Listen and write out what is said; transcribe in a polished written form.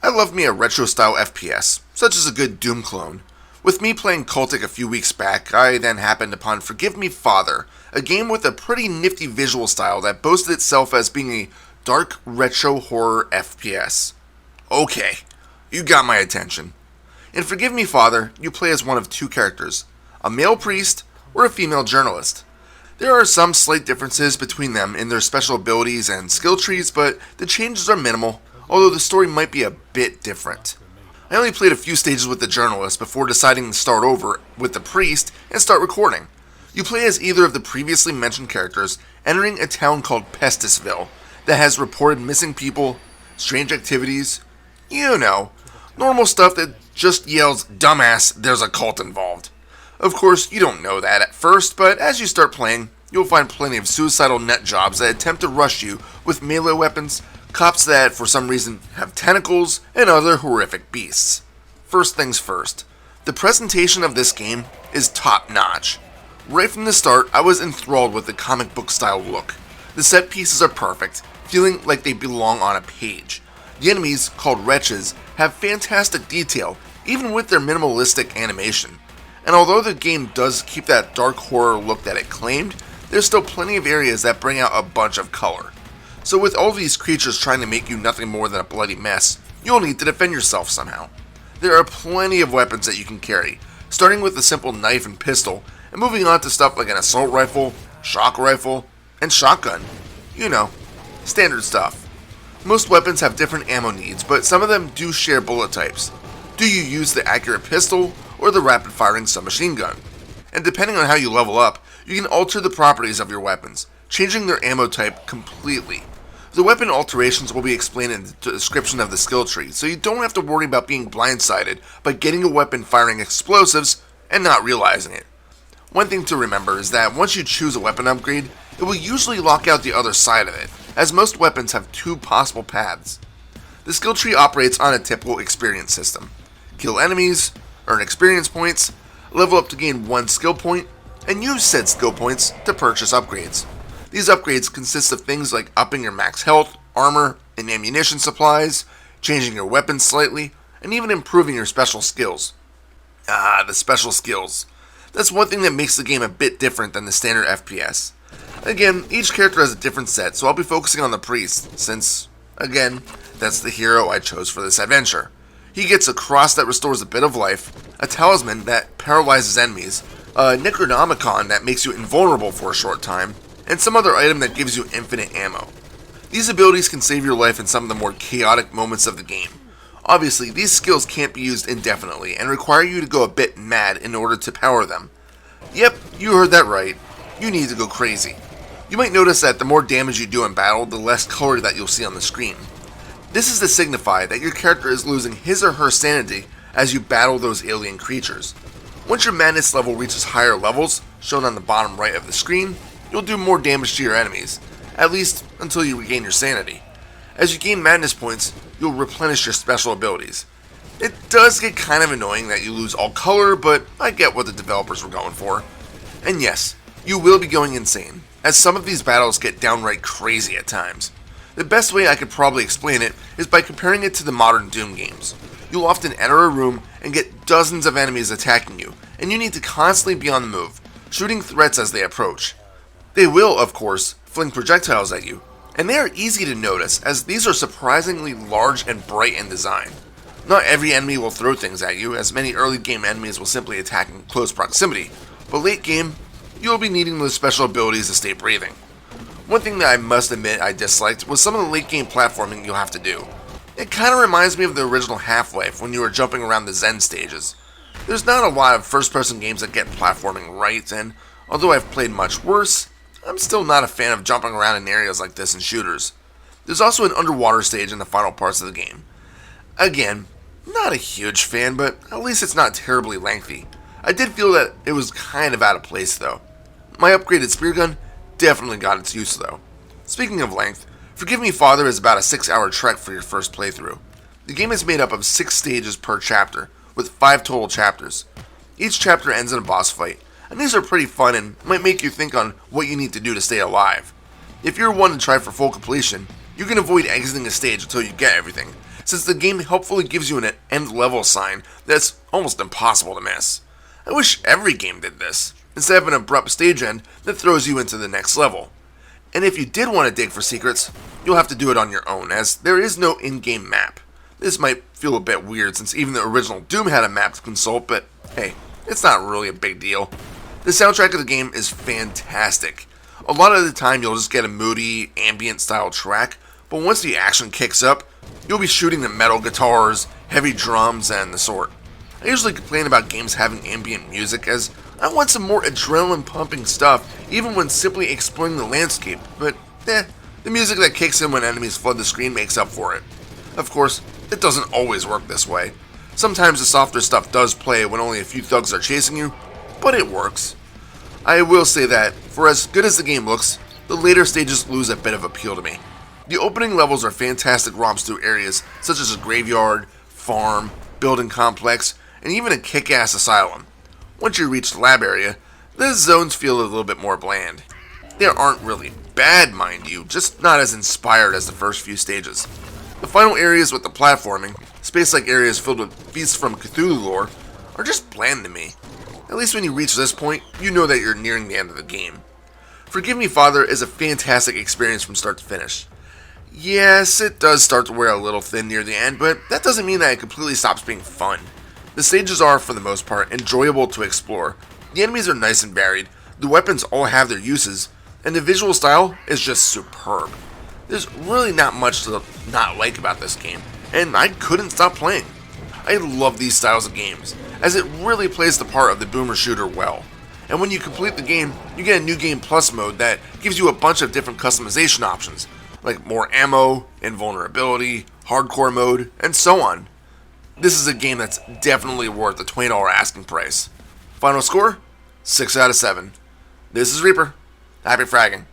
I love me a retro-style FPS, such as a good Doom clone. With me playing Cultic a few weeks back, I then happened upon Forgive Me Father, a game with a pretty nifty visual style that boasted itself as being a dark retro horror FPS. Okay, you got my attention. In Forgive Me Father, you play as one of two characters, a male priest or a female journalist. There are some slight differences between them in their special abilities and skill trees, but the changes are minimal, although the story might be a bit different. I only played a few stages with the journalist before deciding to start over with the priest and start recording. You play as either of the previously mentioned characters, entering a town called Pestisville that has reported missing people, strange activities, you know, normal stuff that just yells, "Dumbass, there's a cult involved." Of course, you don't know that at first, but as you start playing, you'll find plenty of suicidal nut jobs that attempt to rush you with melee weapons, cops that for some reason have tentacles, and other horrific beasts. First things first, the presentation of this game is top notch. Right from the start, I was enthralled with the comic book style look. The set pieces are perfect, feeling like they belong on a page. The enemies, called wretches, have fantastic detail, even with their minimalistic animation. And although the game does keep that dark horror look that it claimed, there's still plenty of areas that bring out a bunch of color. So with all these creatures trying to make you nothing more than a bloody mess, you'll need to defend yourself somehow. There are plenty of weapons that you can carry, starting with a simple knife and pistol, and moving on to stuff like an assault rifle, shock rifle, and shotgun. You know, standard stuff. Most weapons have different ammo needs, but some of them do share bullet types. Do you use the accurate pistol or the rapid-firing submachine gun? And depending on how you level up, you can alter the properties of your weapons, changing their ammo type completely. The weapon alterations will be explained in the description of the skill tree, so you don't have to worry about being blindsided by getting a weapon firing explosives and not realizing it. One thing to remember is that once you choose a weapon upgrade, it will usually lock out the other side of it, as most weapons have two possible paths. The skill tree operates on a typical experience system. Kill enemies, earn experience points, level up to gain one skill point, and use said skill points to purchase upgrades. These upgrades consist of things like upping your max health, armor, and ammunition supplies, changing your weapons slightly, and even improving your special skills. The special skills. That's one thing that makes the game a bit different than the standard FPS. Again, each character has a different set, so I'll be focusing on the priest, since, again, that's the hero I chose for this adventure. He gets a cross that restores a bit of life, a talisman that paralyzes enemies, a Necronomicon that makes you invulnerable for a short time, and some other item that gives you infinite ammo. These abilities can save your life in some of the more chaotic moments of the game. Obviously, these skills can't be used indefinitely and require you to go a bit mad in order to power them. Yep, you heard that right. You need to go crazy. You might notice that the more damage you do in battle, the less color that you'll see on the screen. This is to signify that your character is losing his or her sanity as you battle those alien creatures. Once your madness level reaches higher levels, shown on the bottom right of the screen, you'll do more damage to your enemies, at least until you regain your sanity. As you gain madness points, you'll replenish your special abilities. It does get kind of annoying that you lose all color, but I get what the developers were going for. And yes, you will be going insane, as some of these battles get downright crazy at times. The best way I could probably explain it is by comparing it to the modern Doom games. You'll often enter a room and get dozens of enemies attacking you, and you need to constantly be on the move, shooting threats as they approach. They will, of course, fling projectiles at you, and they are easy to notice as these are surprisingly large and bright in design. Not every enemy will throw things at you, as many early game enemies will simply attack in close proximity, but late game, you'll be needing those special abilities to stay breathing. One thing that I must admit I disliked was some of the late game platforming you'll have to do. It kind of reminds me of the original Half-Life when you were jumping around the Zen stages. There's not a lot of first-person games that get platforming right, and although I've played much worse, I'm still not a fan of jumping around in areas like this in shooters. There's also an underwater stage in the final parts of the game. Again, not a huge fan, but at least it's not terribly lengthy. I did feel that it was kind of out of place though. My upgraded spear gun definitely got its use though. Speaking of length, Forgive Me Father is about a 6-hour trek for your first playthrough. The game is made up of 6 stages per chapter, with 5 total chapters. Each chapter ends in a boss fight, and these are pretty fun and might make you think on what you need to do to stay alive. If you're one to try for full completion, you can avoid exiting a stage until you get everything, since the game helpfully gives you an end level sign that's almost impossible to miss. I wish every game did this, instead of an abrupt stage end that throws you into the next level. And if you did want to dig for secrets, you'll have to do it on your own, as there is no in-game map. This might feel a bit weird since even the original Doom had a map to consult, but hey, it's not really a big deal. The soundtrack of the game is fantastic. A lot of the time you'll just get a moody, ambient style track, but once the action kicks up, you'll be shooting the metal guitars, heavy drums, and the sort. I usually complain about games having ambient music as I want some more adrenaline pumping stuff even when simply exploring the landscape, but the music that kicks in when enemies flood the screen makes up for it. Of course, it doesn't always work this way. Sometimes the softer stuff does play when only a few thugs are chasing you, but it works. I will say that, for as good as the game looks, the later stages lose a bit of appeal to me. The opening levels are fantastic romps through areas such as a graveyard, farm, building complex, and even a kick-ass asylum. Once you reach the lab area, the zones feel a little bit more bland. They aren't really bad, mind you, just not as inspired as the first few stages. The final areas with the platforming, space-like areas filled with Feasts from Cthulhu lore, are just bland to me. At least when you reach this point, you know that you're nearing the end of the game. Forgive Me Father is a fantastic experience from start to finish. Yes, it does start to wear a little thin near the end, but that doesn't mean that it completely stops being fun. The stages are, for the most part, enjoyable to explore. The enemies are nice and varied, the weapons all have their uses, and the visual style is just superb. There's really not much to not like about this game, and I couldn't stop playing. I love these styles of games, as it really plays the part of the boomer shooter well. And when you complete the game, you get a New Game Plus mode that gives you a bunch of different customization options, like more ammo, invulnerability, hardcore mode, and so on. This is a game that's definitely worth the $20 asking price. Final score? 6 out of 7. This is Reaper. Happy fragging.